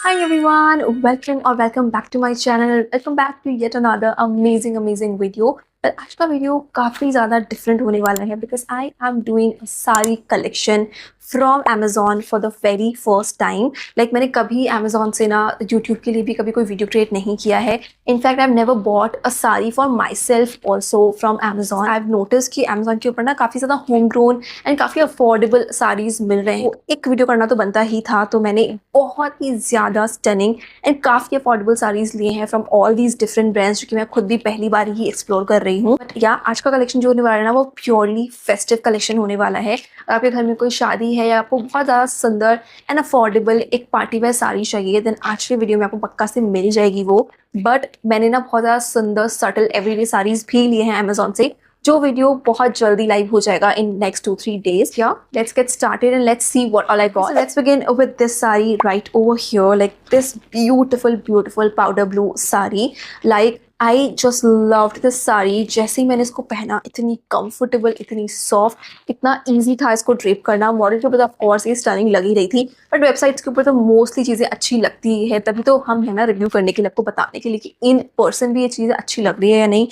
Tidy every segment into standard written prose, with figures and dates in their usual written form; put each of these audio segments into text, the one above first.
Hi everyone, welcome or welcome back to my channel. Welcome back to yet another amazing video. पर आज का video काफ़ी ज़्यादा different होने वाला है बिकॉज आई एम डूइंग सारी collection from Amazon for the very first time. Like मैंने कभी अमेजोन से ना यूट्यूब के लिए भी कभी कोई वीडियो क्रिएट नहीं किया है। In fact I have never bought a sari for my self also from Amazon. I have notice कि अमेजोन के ऊपर ना काफ़ी ज़्यादा होम ग्रोन एंड काफ़ी अफोर्डेबल साड़ीज मिल रहे हैं। एक वीडियो करना तो बनता ही था, तो मैंने बहुत ही ज़्यादा स्टनिंग एंड काफ़ी अफोर्डेबल साड़ीज लिए हैं from all these different brands, जो कि मैं खुद भी पहली बार ही एक्सप्लोर कर रही हूँ। बट या आज का कलेक्शन जो होने वाला है ना, वो प्योरली फेस्टिव कलेक्शन होने वाला है। अगर आपके घर में कोई शादी है या आपको बहुत ज़्यादा सुंदर एंड अफोर्डेबल एक पार्टी वेयर साड़ी चाहिए, देन आज के वीडियो में आपको पक्का से मिल जाएगी वो। बट मैंने ना बहुत ज़्यादा सुंदर सटल एवरीडे साड़ीज भी लिए हैं अमेजोन से, जो वीडियो बहुत जल्दी लाइव हो जाएगा in next 2-3 days. Yeah, let's get started and let's see what all I got. So let's begin with this saree right over here, like this beautiful powder blue saree. Like I just loved this sari. जैसे ही मैंने इसको पहना, इतनी comfortable, इतनी soft, इतना easy था इसको drape करना। मॉडल के ऊपर तो ऑफकोर्स ये स्टनिंग लगी रही थी, बट वेबसाइट्स के ऊपर तो मोस्टली चीज़ें अच्छी लगती है, तभी तो हम है ना रिव्यू करने के लिए, आपको बताने के लिए कि इन पर्सन भी ये चीज़ें अच्छी लग रही है या नहीं।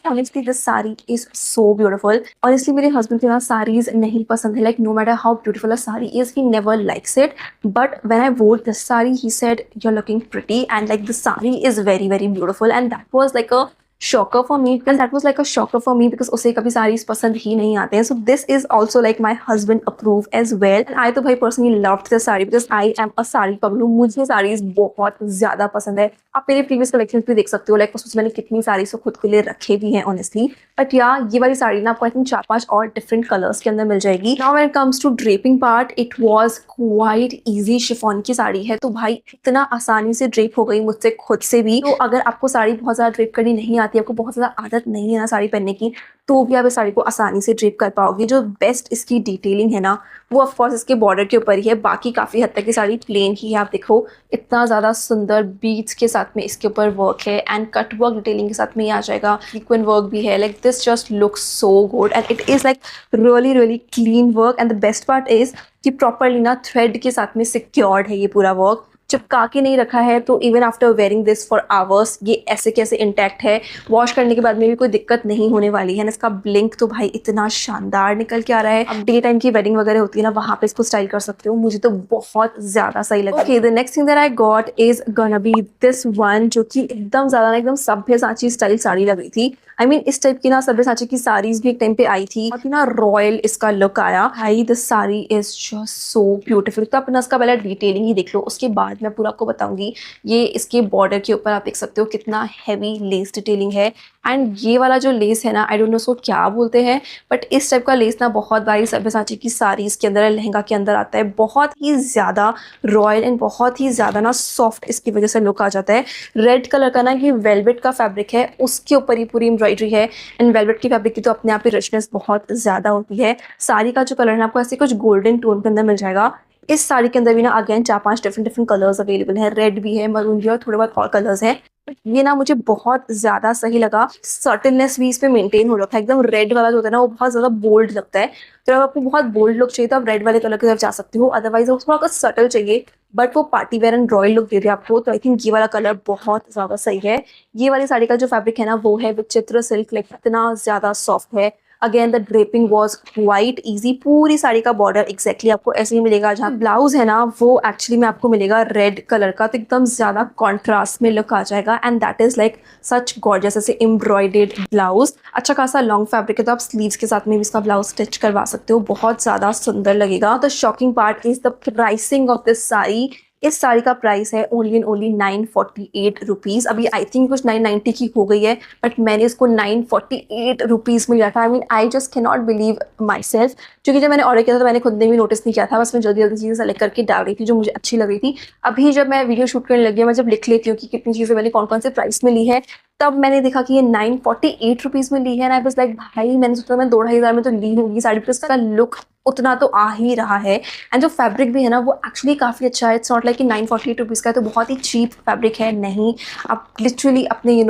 Honestly this sari is so beautiful. Honestly मेरे हस्बैंड के ना साड़ीज नहीं पसंद है, like no matter how beautiful a sari is, he never likes it. But when I wore this sari, he said you are looking pretty and like this sari is very beautiful, and that was like a shocker for me, and that was like a shocker for me because उसे कभी साड़ीज पसंद ही नहीं आते हैं। So this is also like my husband approve as well, and I तो भाई personally loved this sari because I am a sari पगलू। मुझे साड़ीज बहुत ज़्यादा पसंद है। आप मेरे प्रीवियस कलेक्शन भी देख सकते हो, लाइक उसमें मैंने कितनी साड़ीज खुद के लिए रखे भी हैं ऑनेस्टली। बट या ये वाली साड़ी ना आपको आई थिंक 4-5 और डिफरेंट कलर्स के अंदर मिल जाएगी। Now when it comes to draping part, it was quite easy. Chiffon की साड़ी है तो भाई इतना आसानी से ड्रेप हो गई मुझसे खुद से भी। तो अगर आपको साड़ी बहुत ज़्यादा ड्रेप करनी नहीं आती, आपको बहुत ज़्यादा आदत नहीं है ना साड़ी पहनने की, तो भी आप इस साड़ी को आसानी से ड्रेप कर पाओगे। जो बेस्ट इसकी डिटेलिंग है ना, वो ऑफकोर्स इसके बॉर्डर के ऊपर ही है। बाकी काफ़ी हद तक की साड़ी प्लेन ही है। आप देखो इतना ज़्यादा सुंदर बीड्स के साथ में इसके ऊपर वर्क है, एंड कट वर्क डिटेलिंग के साथ में ये आ जाएगा। सीक्वेंस वर्क भी है। Like this just looks so good and it is like really clean work. And the best part is कि प्रॉपरली ना थ्रेड के साथ में सिक्योर्ड है ये पूरा वर्क। चिपका के नहीं रखा है, तो even after wearing this for hours ये ऐसे कैसे इंटैक्ट है। वॉश करने के बाद में भी कोई दिक्कत नहीं होने वाली है। इसका ब्लिंक तो भाई इतना शानदार निकल के आ रहा है। अब डे टाइम की वेडिंग वगैरह होती है ना, वहाँ पे इसको स्टाइल कर सकते हो। मुझे तो बहुत ज़्यादा सही लगा। Okay, the next thing that I got is gonna be this one, जो कि एकदम ज़्यादा एकदम सभ्यसाची स्टाइल साड़ी लग रही थी। आई मीन इस टाइप की ना सभ्यसाची की साड़ीज भी एक टाइम पे आई थी, और ना रॉयल इसका लुक आया। भाई this sari is just so beautiful. तो अपना इसका पहले डिटेलिंग ही देख लो, उसके बाद मैं पूरा आपको बताऊंगी। ये इसके बॉर्डर के ऊपर आप देख सकते हो कितना हैवी लेस डिटेलिंग है। एंड ये वाला जो लेस है ना, आई डोंट नो सो क्या बोलते हैं, बट इस टाइप का लेस ना बहुत बारी सभ्यसाची की साड़ीज के अंदर, लहंगा के अंदर आता है। बहुत ही ज़्यादा रॉयल एंड बहुत ही ज़्यादा ना सॉफ्ट इसकी वजह से लुक आ जाता है। रेड कलर का ना ये वेलवेट का फैब्रिक है, उसके ऊपर ही पूरी एम्ब्रॉयडरी है। एंड वेलवेट की फैब्रिक की तो अपने आप ही रिचनेस बहुत ज़्यादा होती है। साड़ी का जो कलर है आपको ऐसे कुछ गोल्डन टोन के अंदर मिल जाएगा। इस साड़ी के अंदर भी ना अगेन 4-5 डिफरेंट कलर्स अवेलेबल हैं। रेड भी है, मरून भी है, और थोड़े बहुत और कलर्स हैं। ये ना मुझे बहुत ज़्यादा सही लगा। सटलनेस भी इस पे मेंटेन हो रखा है। एकदम रेड वाला जो होता है ना, वो बहुत ज़्यादा बोल्ड लगता है। तो अगर आपको बहुत बोल्ड लुक चाहिए तो आप रेड वाले कलर की तरफ जा सकते हो। अदरवाइज थोड़ा सा सटल चाहिए, बट वो party wear and royal look दे रही है आपको, तो आई थिंक ये वाला कलर बहुत ज़्यादा सही है। ये वाली साड़ी का जो फैब्रिक है ना, वो है विचित्र सिल्क। लाइक इतना ज़्यादा सॉफ्ट है। Again the draping was quite easy. पूरी साड़ी का बॉर्डर एक्जैक्टली आपको ऐसे ही मिलेगा। जहाँ ब्लाउज है ना, वो एक्चुअली में आपको मिलेगा रेड कलर का, तो एकदम ज्यादा कॉन्ट्रास्ट में लुक आ जाएगा। And that is like such gorgeous, ऐसे एम्ब्रॉयडेड ब्लाउज। अच्छा खासा लॉन्ग फैब्रिक है, तो आप स्लीव्स के साथ में भी इसका ब्लाउज स्टिच करवा सकते हो, बहुत ज्यादा सुंदर लगेगा। The shocking part is the pricing of this sari. इस साड़ी का प्राइस है ओनली एंड ओनली 948 रुपीज़। अभी आई थिंक कुछ 990 की हो गई है, बट मैंने इसको 948 रुपीज़ में लिया था। I mean I just can not believe my self, क्योंकि जब मैंने ऑर्डर किया था तो मैंने खुद ने भी नोटिस नहीं किया था। बस मैं जल्दी चीज़ें सेलेक्ट करके डाल रही थी जो मुझे अच्छी लग रही थी। अभी जब मैं वीडियो शूट करने लगी, मैं जब लिख लेती हूँ कि कितनी चीज़ें मैंने कौन कौन से प्राइस में ली है, तब मैंने देखा कि ये 948 रुपीज़ में ली है। ना बस लाइक भाई, मैंने सोचा मैं 2-2.5 हज़ार में तो ली होगी साड़ी, पर उसका लुक उतना तो आ ही रहा है। एंड जो फैब्रिक भी है ना वो एक्चुअली काफ़ी अच्छा है। इट्स नॉट लाइक कि 948 रुपीज़ का है तो बहुत ही चीप फैब्रिक है, नहीं। आप लिटरली अपने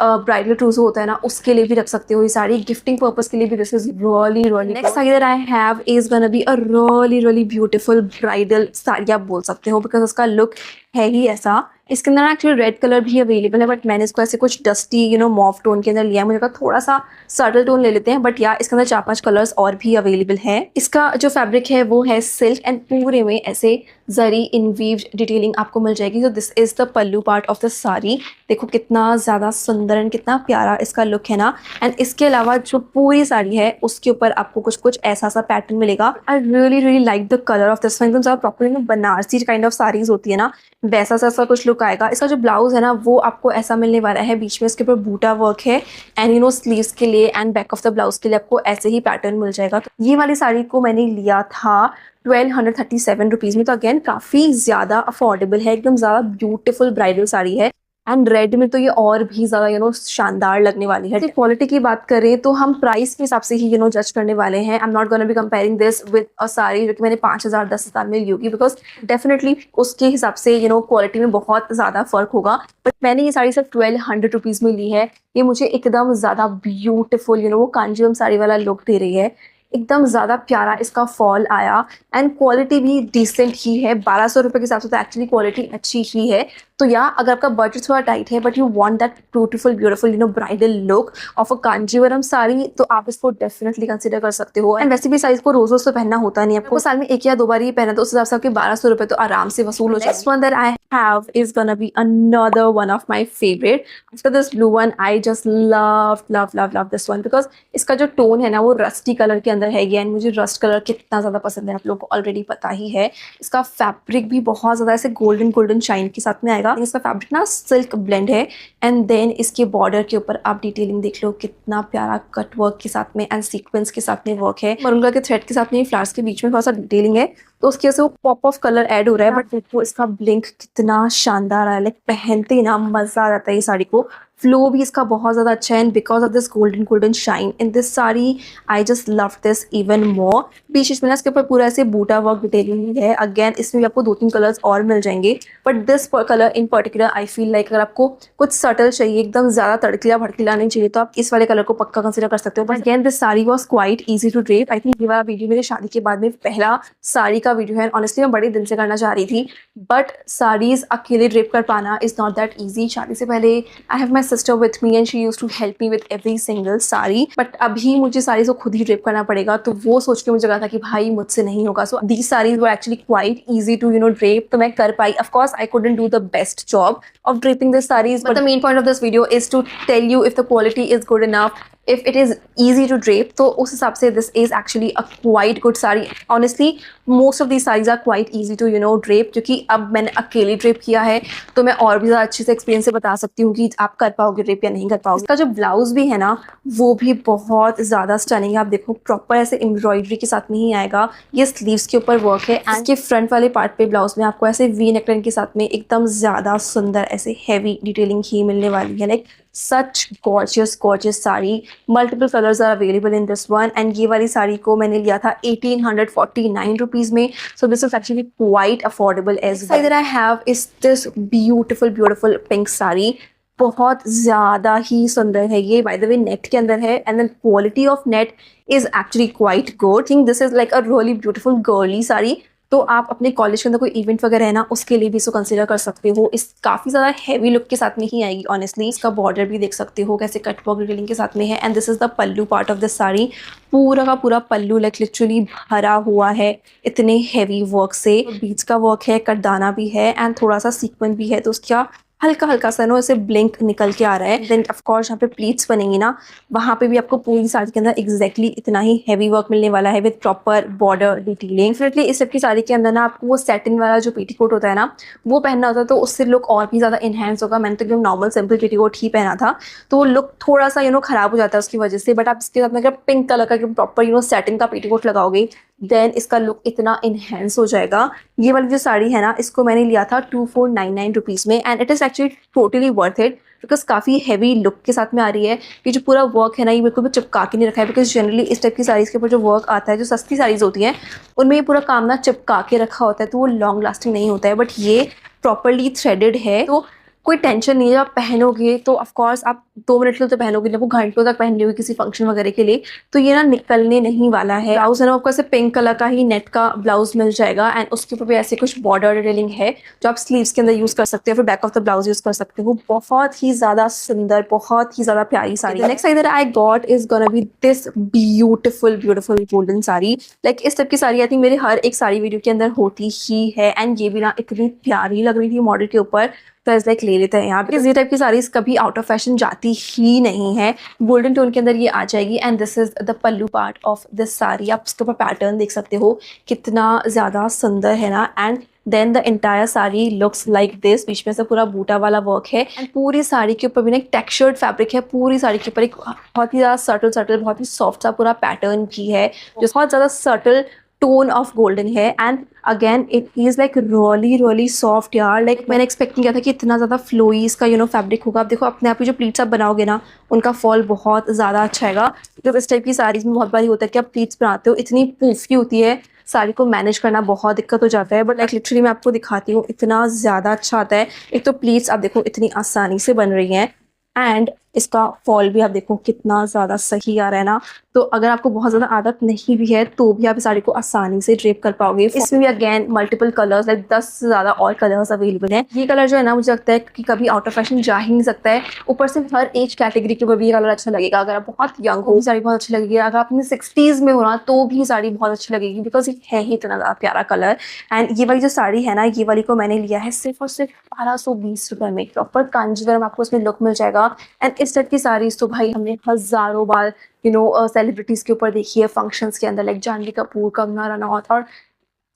ब्राइडल ट्रूजो होता है ना उसके लिए भी रख सकते हो ये साड़ी, गिफ्टिंग पर्पज के लिए भी। This is really really next sari that I have is gonna be a really really beautiful bridal sari आप बोल सकते हो, बिकॉज उसका लुक है ही ऐसा। इसके अंदर एक्चुअली रेड कलर भी अवेलेबल है, बट मैंने इसको ऐसे कुछ डस्टी मॉफ टोन के अंदर लिया। मुझे कहा थोड़ा सा सटल टोन ले लेते हैं, बट या इसके अंदर 4-5 कलर्स और भी अवेलेबल है। इसका जो फैब्रिक है वो है सिल्क एंड पूरे में ऐसे जरी इनवीव्ड डिटेलिंग आपको मिल जाएगी। तो this is the pallu part of the sari. देखो कितना ज़्यादा सुंदर एंड कितना प्यारा इसका लुक है ना। एंड इसके अलावा जो पूरी साड़ी है उसके ऊपर आपको कुछ कुछ ऐसा सा पैटर्न मिलेगा। I really really like the colour of this one. एकदम ज़्यादा proper Banarasi kind of saris होती है ना, वैसा सा कुछ लुक आएगा। इसका जो ब्लाउज है ना वो आपको ऐसा मिलने वाला है, बीच में इसके ऊपर बूटा वर्क है एंड स्लीव्स के लिए and back of the blouse के लिए आपको ऐसे ही पैटर्न मिल जाएगा। तो ये वाली साड़ी को मैंने लिया था 1237 रुपीज़ में। तो अगेन काफ़ी ज़्यादा अफोर्डेबल है, एकदम ज़्यादा ब्यूटीफुल ब्राइडल साड़ी है। एंड रेड में तो ये और भी ज़्यादा शानदार लगने वाली है। क्वालिटी की बात करें तो हम प्राइस के हिसाब से ही जज करने वाले हैं। I am not gonna be comparing this with a sari जो कि मैंने 5,000 10,000 में ली होगी, बिकॉज डेफिनेटली उसके हिसाब से क्वालिटी में बहुत ज़्यादा फर्क होगा। बट मैंने ये साड़ी सिर्फ 1200 रुपीज़ में ली है। ये मुझे एकदम ज़्यादा ब्यूटीफुल वो कांजीवरम साड़ी वाला लुक दे रही है। एकदम ज़्यादा प्यारा इसका फॉल आया एंड क्वालिटी भी डिसेंट ही है। 1200 रुपये के हिसाब से तो एक्चुअली क्वालिटी अच्छी ही है। तो या अगर आपका बजट थोड़ा टाइट है but you want that beautiful beautiful bridal look of a Kanjeevaram sari, तो आप इसको डेफिनेटली कंसिडर कर सकते हो। एंड वैसे भी साइज को रोज रोज तो पहनना होता नहीं है, आपको साल में 1 या 2 बार ही पहना, तो उस हिसाब से आपके 1200 रुपये तो आराम से वसूल हो जाए। Next one that I have is gonna be another one of my favourite. After this blue one I just love love love love this one, because इसका जो टोन है ना वो रस्टी कलर के अंदर है। एंड मुझे रस्ट कलर कितना ज़्यादा पसंद है आप लोगों को ऑलरेडी पता ही है। इसका फैब्रिक भी बहुत ज़्यादा ऐसे गोल्डन गोल्डन शाइन के साथ में आएगा। इसका फैब्रिक ना सिल्क ब्लेंड है एंड देन इसके बॉर्डर के ऊपर आप डिटेलिंग देख लो, कितना प्यारा कट वर्क के साथ में एंड सीक्वेंस के साथ में वर्क है। मरून कलर के थ्रेड के साथ में फ्लावर्स के बीच में थोड़ा सा डिटेलिंग है, तो उसकी वजह से वो पॉप ऑफ कलर ऐड हो रहा है। बट देखो इसका ब्लिंक कितना शानदार है, लाइक पहनते ही ना मजा आ जाता है ये साड़ी को। फ्लो भी इसका बहुत ज़्यादा अच्छा है and because of this golden golden shine in this sari I just love this even more. बीच में ना इसके ऊपर पूरा ऐसे बूटा वर्क डिटेलिंग है। अगेन इसमें भी आपको 2-3 कलर्स और मिल जाएंगे, but this colour in particular I feel like अगर आपको कुछ सटल चाहिए, एकदम ज़्यादा तड़कला भड़कीला नहीं चाहिए, तो आप इस वाले कलर को पक्का कंसिडर कर सकते हो। But again this sari was quite easy to drape. I think ये वाला वीडियो मेरे शादी के बाद में पहला साड़ी का वीडियो है। ऑनेस्टली मैं बड़े दिन से करना चाह रही थी, बट साड़ीज अकेले ड्रेप कर पाना इज़ नॉट दैट ईजी। शादी से पहले I have my sister with me and she used to help me with every single sari, but अभी मुझे साड़ी को खुद ही ड्रेप करना पड़ेगा। तो वो सोच के मुझे लगा था कि भाई मुझसे नहीं होगा। So these saris were actually quite easy to drape, तो मैं कर पाई। Of course I couldn't do the best job of draping the sarees, but the main point of this video is to tell you if the quality is good enough, if it is easy to drape. तो उस हिसाब से this is actually a quite good saree. Honestly, most of these sarees are quite easy to drape, क्योंकि अब मैंने अकेले drape किया है तो मैं और भी ज़्यादा अच्छे से एक्सपीरियंस से बता सकती हूँ कि आप कर पाओगे ड्रेप या नहीं कर पाओगे। इसका जो ब्लाउज भी है ना वो भी बहुत ज़्यादा स्टनिंग है। आप देखो प्रॉपर ऐसे एम्ब्रॉयडरी के साथ में ही आएगा। ये स्लीव्स के ऊपर वर्क है एंड इसके फ्रंट वाले पार्ट पे ब्लाउज में आपको ऐसे वी नेकलाइन के साथ में एकदम ज़्यादा सुंदर ऐसे हैवी डिटेलिंग ही मिलने वाली है। Like such gorgeous gorgeous sari. Multiple colours are available in this one and ये वाली साड़ी को मैंने लिया था 1849 रुपीज़ में। So this is actually quite affordable as well. I have is this beautiful beautiful pink sari. बहुत ज़्यादा ही सुंदर है ये, बाय द वे नेट के अंदर है and then quality of net is actually quite good. Think this is like a really beautiful girly sari. तो आप अपने कॉलेज के अंदर कोई इवेंट वगैरह है ना उसके लिए भी इसको कंसिडर कर सकते हो। इस काफ़ी ज़्यादा हैवी लुक के साथ में ही आएगी ऑनेस्टली। इसका बॉर्डर भी देख सकते हो कैसे कट वर्क डिटेलिंग के साथ में है and this is the pallu part of this sari. पूरा का पूरा पल्लू लाइक लिटरली भरा हुआ है इतने हैवी वर्क से। बीच का वर्क है, करदाना भी है एंड थोड़ा सा सीक्वेंस भी है, तो उसका हल्का हल्का सा ऐसे ब्लिंक निकल के आ रहा है। देन ऑफ कोर्स यहाँ पे प्लीट्स बनेंगी ना, वहाँ पे भी आपको पूरी साड़ी के अंदर एग्जैक्टली इतना ही हैवी वर्क मिलने वाला है with proper border detailing. Definitely इस सब की साड़ी के अंदर ना आपको वो सेटिन वाला जो पेटीकोट होता है ना वो पहनना होता है, तो उससे लुक और भी ज़्यादा इन्हेंस होगा। मैंने तो एकदम नॉर्मल सिंपल पेटीकोट ही पहना था, तो वो लुक थोड़ा सा खराब हो जाता है उसकी वजह से। बट आप इसके साथ में अगर पिंक कलर का प्रॉपर सेटिन का पेटीकोट लगाओगे देन इसका लुक इतना इन्हेंस हो जाएगा। ये वाली जो साड़ी है ना इसको मैंने लिया था 2499 रुपीज़ में and it is actually totally worth it. Because काफ़ी हैवी लुक के साथ में आ रही है। ये जो पूरा वर्क है ना, ये बिल्कुल भी चिपका के नहीं रखा है, बिकॉज जनरली इस टाइप की साड़ीज़ के ऊपर जो वर्क आता है, जो सस्ती साड़ीज़ होती हैं उनमें ये पूरा काम ना चिपका के रखा होता है, तो वो लॉन्ग लास्टिंग नहीं होता है। बट ये प्रॉपरली थ्रेडेड है, तो कोई टेंशन नहीं है। आप पहनोगे तो ऑफकोर्स आप 2 मिनट के लिए तो पहनोगे ना, वो घंटों तक पहन लोगे किसी फंक्शन वगैरह के लिए, तो ये ना निकलने नहीं वाला है। ब्लाउज है ना, आपको ऐसे पिंक कलर का ही नेट का ब्लाउज मिल जाएगा, एंड उसके ऊपर भी ऐसे कुछ बॉर्डर डिटेलिंग है जो आप स्लीव्स के अंदर यूज कर सकते हो, फिर back of the blouse use कर सकते हो। बहुत ही ज्यादा सुंदर, बहुत ही ज्यादा प्यारी sari. Next sari that I got is gonna be this beautiful beautiful golden sari. Like इस टाइप की साड़ी आई थिंक मेरे हर एक साड़ी वीडियो के अंदर होती ही है, एंड ये भी ना इतनी प्यारी लग रही थी मॉडल के ऊपर, तो ऐसे लाइक ले लेते हैं यहाँ पे। ये टाइप की साड़ीज कभी आउट ऑफ फैशन जाती ही नहीं है। गोल्डन टोन के अंदर ये आ जाएगी, and this is the pallu part of this sari. आप इसके ऊपर पैटर्न देख सकते हो कितना ज़्यादा सुंदर है ना, and then the entire sari looks like this. बीच में से पूरा बूटा वाला वर्क है, एंड पूरी साड़ी के ऊपर भी ना एक टेक्सचर्ड फैब्रिक है। पूरी साड़ी के ऊपर एक बहुत ही ज़्यादा सटल बहुत ही सॉफ्ट सा पूरा पैटर्न भी है, जो बहुत ज़्यादा सटल टोन ऑफ गोल्डन है। And again it is like really soft यार। लाइक मैंने एक्सपेक्ट नहीं किया था कि इतना ज़्यादा फ्लोई इसका फैब्रिक होगा। आप देखो अपने आप ही जो प्लीट्स आप बनाओगे ना, उनका फॉल बहुत ज़्यादा अच्छा आएगा। तो इस टाइप की साड़ीज़ में बहुत बारी होता है कि आप प्लीट्स बनाते हो, इतनी पूफी होती है, साड़ी को मैनेज करना बहुत दिक्कत हो जाता है। बट लाइक लिटरली मैं आपको दिखाती हूँ, इतना ज़्यादा अच्छा आता है। एक तो प्लीट्स आप देखो इतनी आसानी से बन रही हैं, एंड इसका फॉल भी आप देखो कितना ज़्यादा सही आ रहा है ना। तो अगर आपको बहुत ज़्यादा आदत नहीं भी है तो भी आप इस साड़ी को आसानी से ड्रेप कर पाओगे। इसमें भी अगेन मल्टीपल कलर्स, लाइक 10 से ज़्यादा और कलर्स अवेलेबल हैं। ये कलर जो है ना, मुझे लगता है कि कभी आउट ऑफ फैशन जा ही नहीं सकता है। ऊपर से हर एज कैटेगरी के ऊपर भी ये कलर अच्छा लगेगा। अगर आप बहुत यंग हो, साड़ी बहुत अच्छी लगेगी। अगर आप अपने 60s में हो ना, तो भी साड़ी बहुत अच्छी लगेगी, बिकॉज ये है ही इतना ज़्यादा प्यारा कलर। एंड ये वाली जो साड़ी है ना, ये वाली को मैंने लिया है सिर्फ और सिर्फ 1220 रुपये में। प्रॉपर कांजीवरम आपको उसमें लुक मिल जाएगा। एंड इस टाइप की साड़ीज़ तो भाई हमने हज़ारों बार सेलिब्रिटीज़ के ऊपर देखी है फंक्शंस के अंदर, लाइक जानवी कपूर, कंगना रनौत और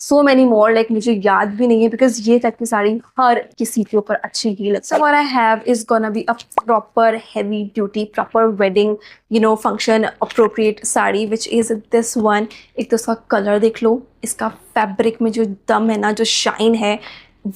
सो मैनी मोर। लाइक मुझे याद भी नहीं है, बिकॉज ये टाइप की साड़ी हर किसी के ऊपर अच्छी ही लगती है। What I have is gonna be a proper heavy duty, proper wedding function appropriate sari, which is this one. एक तो इसका कलर देख लो, इसका फैब्रिक में जो दम है ना, जो शाइन है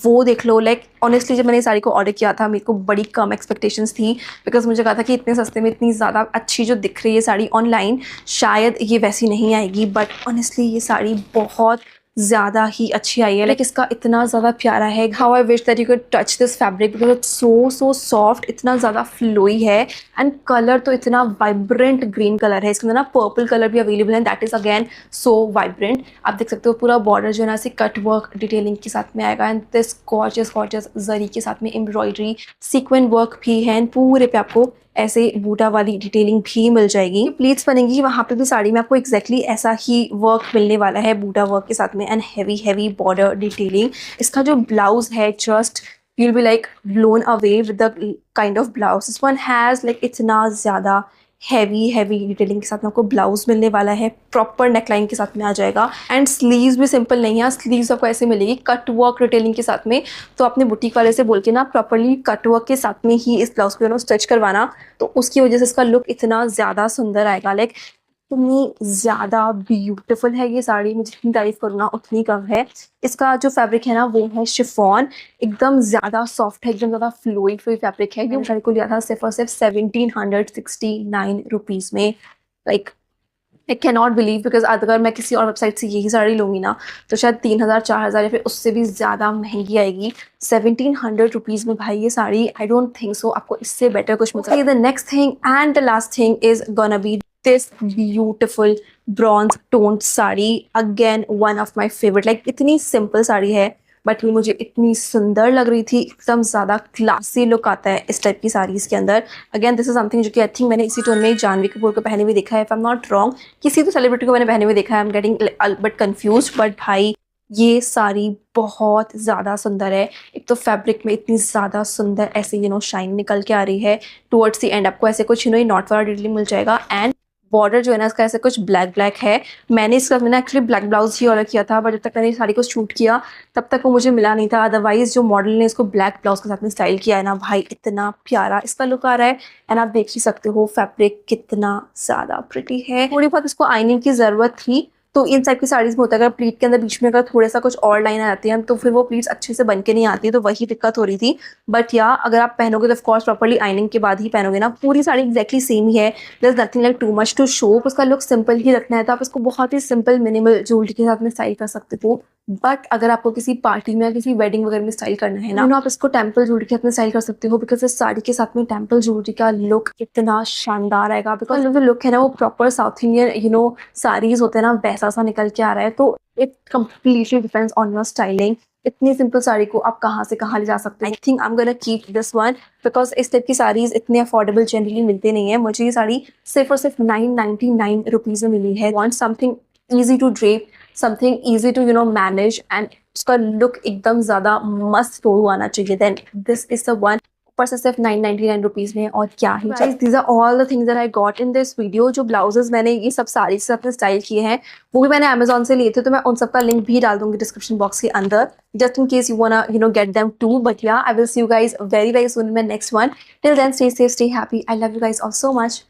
वो देख लो। लाइक ऑनेस्टली जब मैंने इस साड़ी को ऑर्डर किया था, मेरे को बड़ी कम एक्सपेक्टेशंस थी, बिकॉज मुझे कहा था कि इतने सस्ते में इतनी ज़्यादा अच्छी जो दिख रही है साड़ी ऑनलाइन, शायद ये वैसी नहीं आएगी। बट ऑनेस्टली ये साड़ी बहुत ज़्यादा ही अच्छी आई है। लाइक इसका इतना ज़्यादा प्यारा है। How I wish that you can touch this fabric, because it's so soft, इतना ज़्यादा फ्लोई है। एंड कलर तो इतना वाइब्रेंट ग्रीन कलर है। इसके अंदर ना पर्पल कलर भी अवेलेबल है, that is again so vibrant. आप देख सकते हो पूरा बॉर्डर जो है ना, ऐसे कट वर्क डिटेलिंग के साथ में आएगा, एंड दिस गॉर्जियस जरी के साथ में एम्ब्रॉयडरी सीक्वेंट वर्क भी है, एंड पूरे पे आपको ऐसे बूटा वाली डिटेलिंग भी मिल जाएगी। प्लीट्स बनेंगी वहाँ पे भी साड़ी में आपको एग्जैक्टली ऐसा ही वर्क मिलने वाला है, बूटा वर्क के साथ में, एंड हैवी बॉर्डर डिटेलिंग। इसका जो ब्लाउज है, just you'll be like blown away with the kind of blouse this one has। like इतना ज़्यादा हैवी डिटेलिंग के साथ में आपको ब्लाउज मिलने वाला है, प्रॉपर नेकलाइन के साथ में आ जाएगा। एंड स्लीव्स भी सिंपल नहीं है, स्लीव्स आपको ऐसे मिलेगी कट वर्क डिटेलिंग के साथ में। तो अपने बुटीक वाले से बोल के ना प्रॉपरली कट वर्क के साथ में ही इस ब्लाउज को स्टिच करवाना, तो उसकी वजह से इसका लुक इतना ज़्यादा सुंदर आएगा। लाइक इतनी ज़्यादा ब्यूटीफुल है ये साड़ी, मैं जितनी तारीफ करूँ ना उतनी कम है। इसका जो फैब्रिक है ना, वो है शिफॉन, एकदम ज़्यादा सॉफ्ट है, एकदम ज़्यादा फ्लोई फैब्रिक है। ये साड़ी को लिया था सिर्फ और सिर्फ 1769 रुपीज़ में। Like I can not believe, because अगर मैं किसी और वेबसाइट से यही साड़ी लूँगी ना, तो शायद 3000 4000 या फिर उससे भी ज़्यादा महंगी आएगी। 1700 रुपीज़ में भाई ये sari, I don't think so आपको इससे बेटर कुछ मिल सकता है। The next thing and the last thing is gonna be this beautiful bronze toned sari, again one of my favorite। like इतनी सिंपल साड़ी है, बट ये मुझे इतनी सुंदर लग रही थी। एकदम ज़्यादा क्लासी लुक आता है इस टाइप की साड़ीज़ के अंदर। अगेन दिस इज समथिंग जो कि आई थिंक मैंने इसी टोन में जानवी कपूर को पहने हुए देखा है, if I am not wrong. किसी तो सेलिब्रिटी को मैंने पहने हुए देखा है, I am getting but confuse. But भाई ये साड़ी बहुत ज़्यादा सुंदर है। एक तो फैब्रिक में इतनी ज़्यादा सुंदर ऐसे शाइन निकल के आ रही है। टुवर्ड्स द एंड आपको ऐसे कुछ नॉट वाला डिटेलिंग मिल जाएगा, एंड बॉर्डर जो है ना इसका ऐसे कुछ ब्लैक है। मैंने एक्चुअली ब्लैक ब्लाउज ही ऑर्डर किया था, बट जब तक मैंने साड़ी को शूट किया तब तक वो मुझे मिला नहीं था। अदरवाइज जो मॉडल ने इसको ब्लैक ब्लाउज के साथ में स्टाइल किया है ना, भाई इतना प्यारा इसका लुक आ रहा है। एंड आप देख ही सकते हो फैब्रिक कितना ज़्यादा प्रिटी है। थोड़ी बहुत इसको आइनिंग की ज़रूरत थी, तो इन टाइप की साड़ीज़ में होता है अगर प्लीट के अंदर बीच में अगर थोड़ा सा कुछ और लाइन आ जाती है तो फिर वो प्लीट्स अच्छे से बन के नहीं आती है, तो वही दिक्कत हो रही थी। बट या अगर आप पहनोगे तो ऑफकोर्स प्रॉपर्ली आइनिंग के बाद ही पहनोगे ना, पूरी साड़ी एक्जैक्टली सेम ही है, there is nothing like too much to show. उसका लुक सिंपल ही रखना है तो आप इसको बहुत ही सिंपल मिनिमल ज्वेलरी के साथ में स्टाइल कर सकते हो। बट अगर आपको किसी पार्टी में या किसी वेडिंग वगैरह में स्टाइल करना है ना, आप इसको टेम्पल ज्वेलरी के साथ में स्टाइल कर सकते हो, बिकॉज इस साड़ी के साथ में टेम्पल ज्वेलरी का लुक इतना शानदार आएगा। बिकॉज जो लुक है ना वो प्रॉपर साउथ इंडियन साड़ीज होते हैं ना वैसा सा निकल के आ रहा है, तो it completely depends on your styling. इतनी सिंपल साड़ी को आप कहाँ से कहाँ ले जा सकते हैं। I think I am gonna keep this one, because इस टाइप की साड़ीज इतने अफोर्डेबल जनरली मिलते नहीं है। मुझे ये साड़ी सिर्फ और सिर्फ 999 रुपीज़ में मिली है। Want something easy to drape, something easy to manage, and उसका लुक एकदम ज़्यादा मस्त फ्लो आना चाहिए, then this is the one. ऊपर से सिर्फ 999 रुपीज़ में, और क्या ही चाहिए। These are all the things that I got in this video. जो ब्लाउजेज मैंने ये सब साड़ी से अपने स्टाइल किए हैं वो भी मैंने अमेजोन से लिए थे, तो मैं उन सबका लिंक भी डाल दूंगी डिस्क्रिप्शन बॉक्स के अंदर, just in case you wanna get them too. But yeah, I will see you guys very soon in my next one. Till then, stay safe, stay happy. I love you guys all so much.